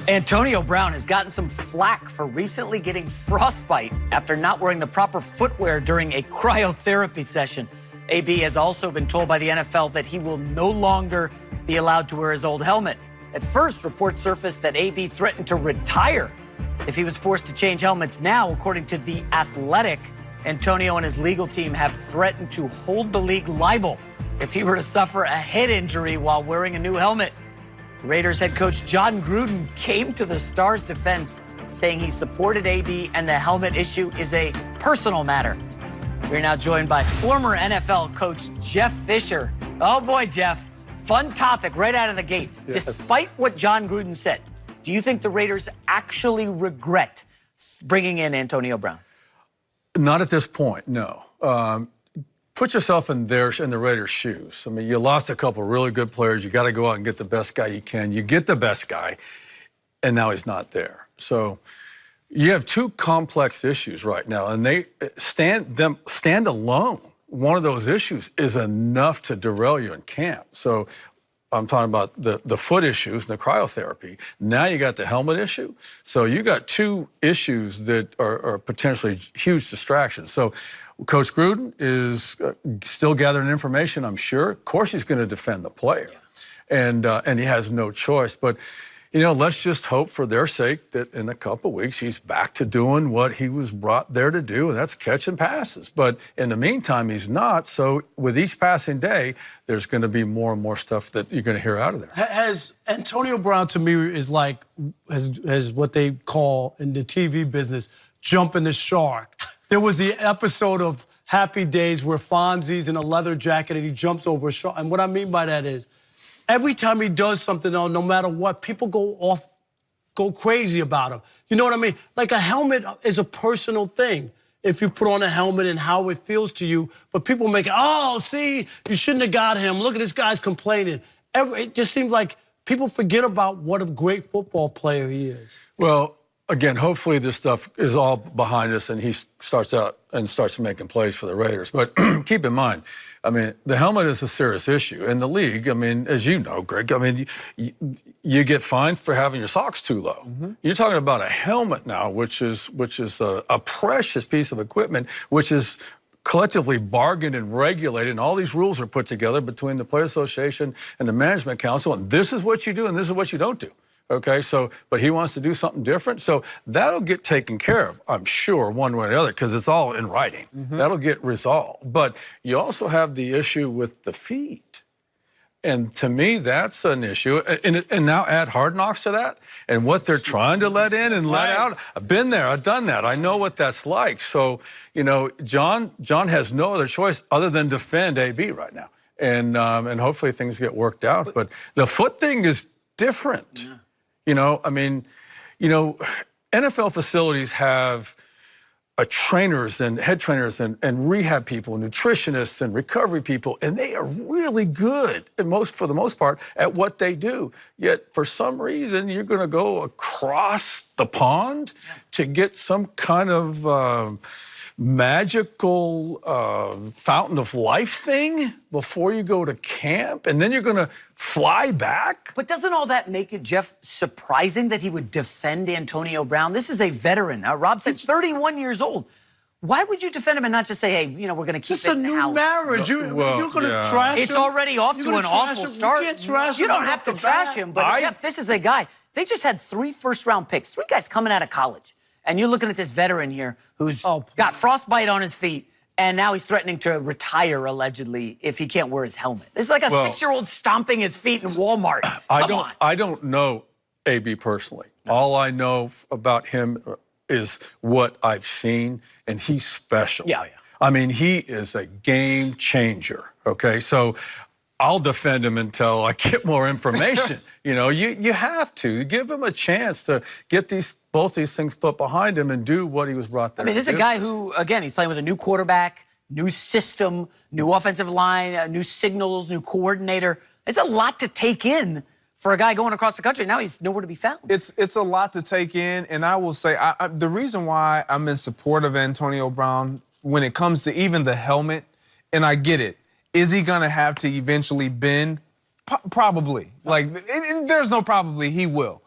Antonio Brown has gotten some flack for recently getting frostbite after not wearing the proper footwear during a cryotherapy session. AB has also been told by the NFL that he will no longer be allowed to wear his old helmet. At first, reports surfaced that AB threatened to retire if he was forced to change helmets. Now, according to The Athletic, Antonio and his legal team have threatened to hold the league liable if he were to suffer a head injury while wearing a new helmet. Raiders head coach John Gruden came to the Stars' defense, saying he supported AB and the helmet issue is a personal matter. We're now joined by former NFL coach Jeff Fisher. Oh boy, Jeff, fun topic right out of the gate. Yes. Despite what John Gruden said, do you think the Raiders actually regret bringing in Antonio Brown? Not at this point, no. Put yourself in the Raiders' shoes. I mean, you lost a couple really good players. You got to go out and get the best guy you can. You get the best guy, and now he's not there. So you have two complex issues right now, and they stand alone. One of those issues is enough to derail you in camp. So I'm talking about the foot issues and the cryotherapy. Now you got the helmet issue. So you got two issues that are potentially huge distractions. So Coach Gruden is still gathering information, I'm sure. Of course he's going to defend the player. Yeah. And he has no choice. But, you know, let's just hope for their sake that in a couple of weeks he's back to doing what he was brought there to do, and that's catching passes. But in the meantime, he's not. So with each passing day, there's going to be more and more stuff that you're going to hear out of there. Has Antonio Brown, to me, is like, as what they call in the TV business, jumping the shark. There was the episode of Happy Days where Fonzie's in a leather jacket and he jumps over a shark. And what I mean by that is, every time he does something, no matter what, people go crazy about him. You know what I mean? Like a helmet is a personal thing. If you put on a helmet and how it feels to you, but people make it, oh, see, you shouldn't have got him. Look at this guy's complaining. It just seems like people forget about what a great football player he is. Well, again, hopefully this stuff is all behind us and he starts making plays for the Raiders. But keep in mind, I mean, the helmet is a serious issue. In the league, I mean, as you know, Greg, I mean, you get fined for having your socks too low. Mm-hmm. You're talking about a helmet now, which is a precious piece of equipment, which is collectively bargained and regulated, and all these rules are put together between the Players Association and the Management Council, and this is what you do and this is what you don't do. Okay, so, but he wants to do something different. So that'll get taken care of, I'm sure, one way or the other, because it's all in writing. Mm-hmm. That'll get resolved. But you also have the issue with the feet. And to me, that's an issue. And now add Hard Knocks to that and what they're trying to let in and let out. I've been there. I've done that. I know what that's like. So, you know, John has no other choice other than defend AB right now. And hopefully things get worked out. But the foot thing is different. Yeah. You know, I mean, you know, NFL facilities have trainers and head trainers and rehab people, nutritionists and recovery people, and they are really good, for the most part, at what they do. Yet, for some reason, you're going to go across the pond to get some kind of magical fountain of life thing before you go to camp, and then you're going to fly back? But doesn't all that make it, Jeff, surprising that he would defend Antonio Brown? This is a veteran. Rob said 31 years old. Why would you defend him and not just say, hey, you know, we're going to keep it in-house? It's a new marriage. You're going to trash him. It's already off to an awful start. You can't trash him. You don't have to trash him, but Jeff, this is a guy. They just had 3 first-round picks, 3 guys coming out of college. And you're looking at this veteran here who's got frostbite on his feet, and now he's threatening to retire, allegedly, if he can't wear his helmet. This is like a 6-year-old stomping his feet in Walmart. I don't know AB personally. No. All I know about him is what I've seen, and he's special. Yeah. I mean, he is a game changer, okay? So I'll defend him until I get more information. You know, you have to give him a chance to get both these things put behind him and do what he was brought there. I mean, this is a guy who, again, he's playing with a new quarterback, new system, new offensive line, new signals, new coordinator. It's a lot to take in for a guy going across the country. Now he's nowhere to be found. It's a lot to take in, and I will say the reason why I'm in support of Antonio Brown when it comes to even the helmet, and I get it. Is he going to have to eventually bend? Probably. Like, there's no probably he will.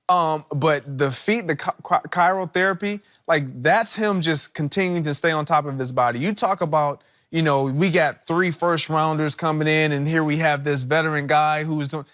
But the feet, the chirotherapy, like that's him just continuing to stay on top of his body. You talk about, you know, we got 3 first-rounders coming in, and here we have this veteran guy who's doing.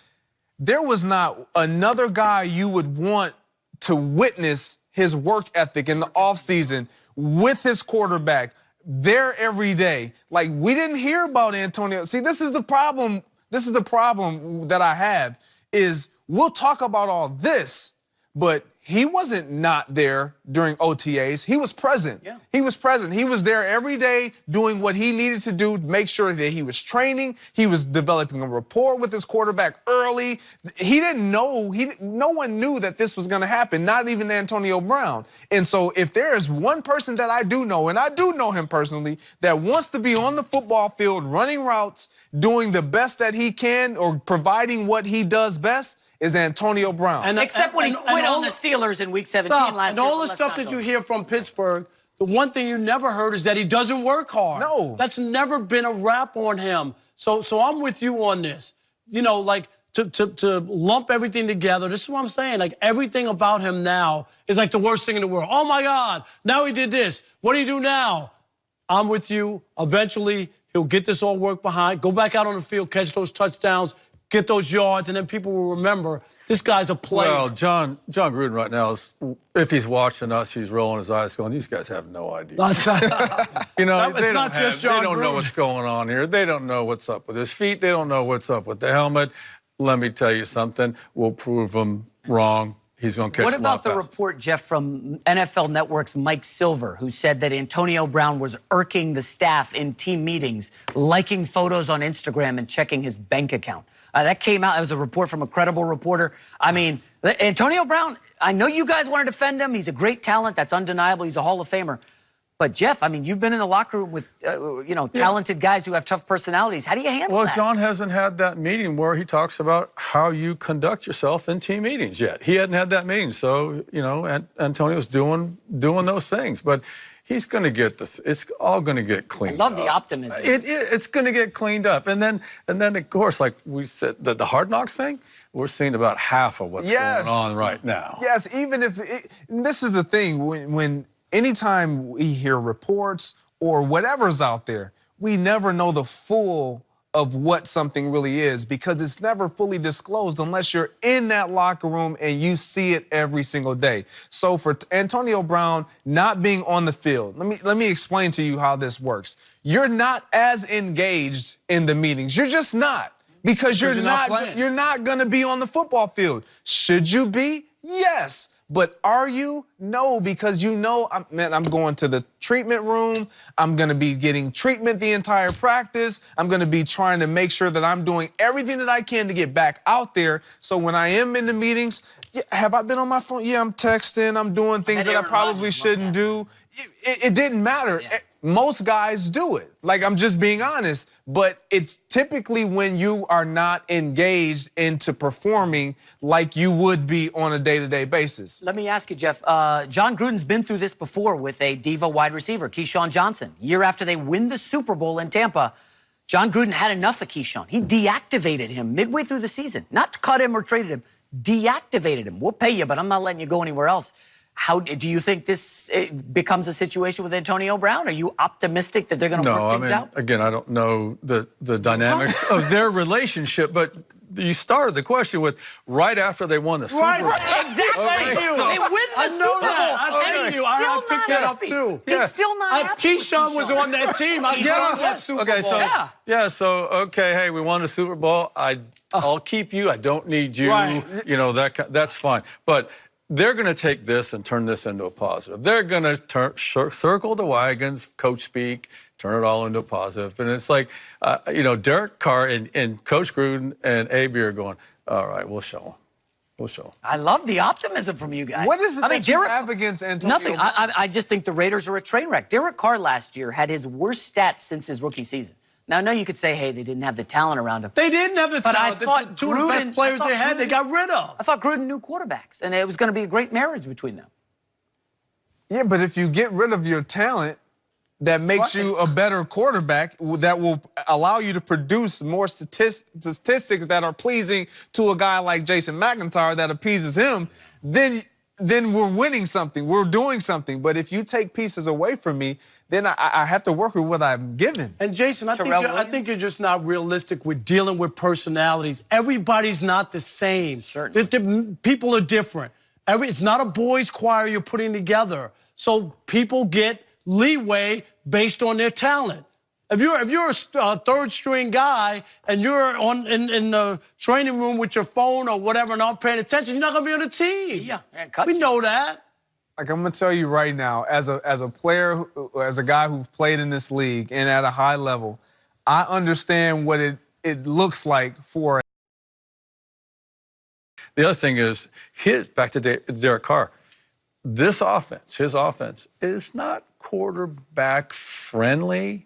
There was not another guy you would want to witness his work ethic in the offseason with his quarterback there every day. Like, we didn't hear about Antonio. See, this is the problem. This is the problem that I have is we'll talk about all this, but he wasn't not there during OTAs. He was present. Yeah. He was present. He was there every day doing what he needed to do to make sure that he was training. He was developing a rapport with his quarterback early. He didn't know. No one knew that this was going to happen, not even Antonio Brown. And so if there is one person that I do know, and I do know him personally, that wants to be on the football field running routes, doing the best that he can or providing what he does best, is Antonio Brown. Except when he quit on the Steelers in Week 17 last year. And all the stuff that you hear from Pittsburgh, the one thing you never heard is that he doesn't work hard. No. That's never been a rap on him. So I'm with you on this. You know, like, to lump everything together, this is what I'm saying. Like, everything about him now is like the worst thing in the world. Oh, my God, now he did this. What do you do now? I'm with you. Eventually, he'll get this all work behind, go back out on the field, catch those touchdowns, get those yards, and then people will remember this guy's a player. Well, John Gruden right now, if he's watching us, he's rolling his eyes going, these guys have no idea. You know, they don't know what's going on here. They don't know what's up with his feet. They don't know what's up with the helmet. Let me tell you something. We'll prove them wrong. He's going to catch. What about the report, Jeff, from NFL Network's Mike Silver, who said that Antonio Brown was irking the staff in team meetings, liking photos on Instagram and checking his bank account? That came out. It was a report from a credible reporter. I mean, Antonio Brown, I know you guys want to defend him. He's a great talent. That's undeniable. He's a Hall of Famer. But, Jeff, I mean, you've been in the locker room with, talented guys who have tough personalities. How do you handle that? Well, John hasn't had that meeting where he talks about how you conduct yourself in team meetings yet. He hadn't had that meeting. So, you know, Antonio's doing those things. But he's going to get this. It's all going to get cleaned up. I love the optimism. It's going to get cleaned up. And then, of course, like we said, the Hard Knocks thing, we're seeing about half of what's going on right now. Yes, even if this is the thing, when anytime we hear reports or whatever's out there, we never know the full of what something really is because it's never fully disclosed unless you're in that locker room and you see it every single day. So for Antonio Brown not being on the field, let me explain to you how this works. You're not as engaged in the meetings. You're just not because you're not going to be on the football field. Should you be? Yes. But are you? No, because you know, I'm going to the treatment room. I'm going to be getting treatment the entire practice. I'm going to be trying to make sure that I'm doing everything that I can to get back out there. So when I am in the meetings, have I been on my phone? Yeah, I'm texting. I'm doing things that I probably shouldn't do. It didn't matter. Yeah. Most guys do it. Like, I'm just being honest. But it's typically when you are not engaged into performing like you would be on a day-to-day basis. Let me ask you, Jeff. John Gruden's been through this before with a diva wide receiver, Keyshawn Johnson. Year after they win the Super Bowl in Tampa, John Gruden had enough of Keyshawn. He deactivated him midway through the season. Not cut him or traded him, deactivated him. We'll pay you, but I'm not letting you go anywhere else. How do you think this becomes a situation with Antonio Brown? Are you optimistic that they're going to work things out? Again, I don't know the dynamics of their relationship, but you started the question with right after they won the Super Bowl. Right, exactly. Okay, They win the Super Bowl. I thank you. I picked that up too. He's still not happy. Keyshawn was on that team. I saw that Super Bowl. Hey, we won the Super Bowl. I'll keep you. I don't need you. Right. You know, that's fine. But they're going to take this and turn this into a positive. They're going to circle the wagons, coach speak, turn it all into a positive. And it's like, Derek Carr and Coach Gruden and AB are going, all right, we'll show them. We'll show them. I love the optimism from you guys. What is it that you have against Antonio? Nothing. I just think the Raiders are a train wreck. Derek Carr last year had his worst stats since his rookie season. Now, I know you could say, hey, they didn't have the talent around him. They didn't have the talent. But I thought two of the best players they had, they got rid of. I thought Gruden knew quarterbacks, and it was going to be a great marriage between them. Yeah, but if you get rid of your talent, that makes you a better quarterback, that will allow you to produce more statistics that are pleasing to a guy like Jason McIntyre that appeases him, then we're winning something. We're doing something. But if you take pieces away from me, then I have to work with what I'm given. And Jason, I think you're just not realistic with dealing with personalities. Everybody's not the same. Certainly. People are different. It's not a boys' choir you're putting together. So people get leeway based on their talent. If you're a third-string guy and you're in the training room with your phone or whatever and not paying attention, you're not going to be on the team. Yeah, we know that. Like, I'm going to tell you right now, as a player, as a guy who's played in this league and at a high level, I understand what it looks like for. The other thing is, back to Derek Carr, his offense is not quarterback friendly.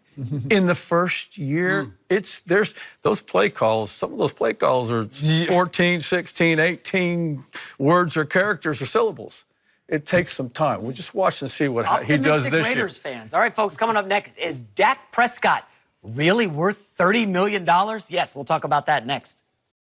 In the first year, there's those play calls. Some of those play calls are 14, 16, 18 words or characters or syllables. It takes some time. We'll just watch and see what he does this year. Raiders fans. All right, folks, coming up next, is Dak Prescott really worth $30 million? Yes, we'll talk about that next.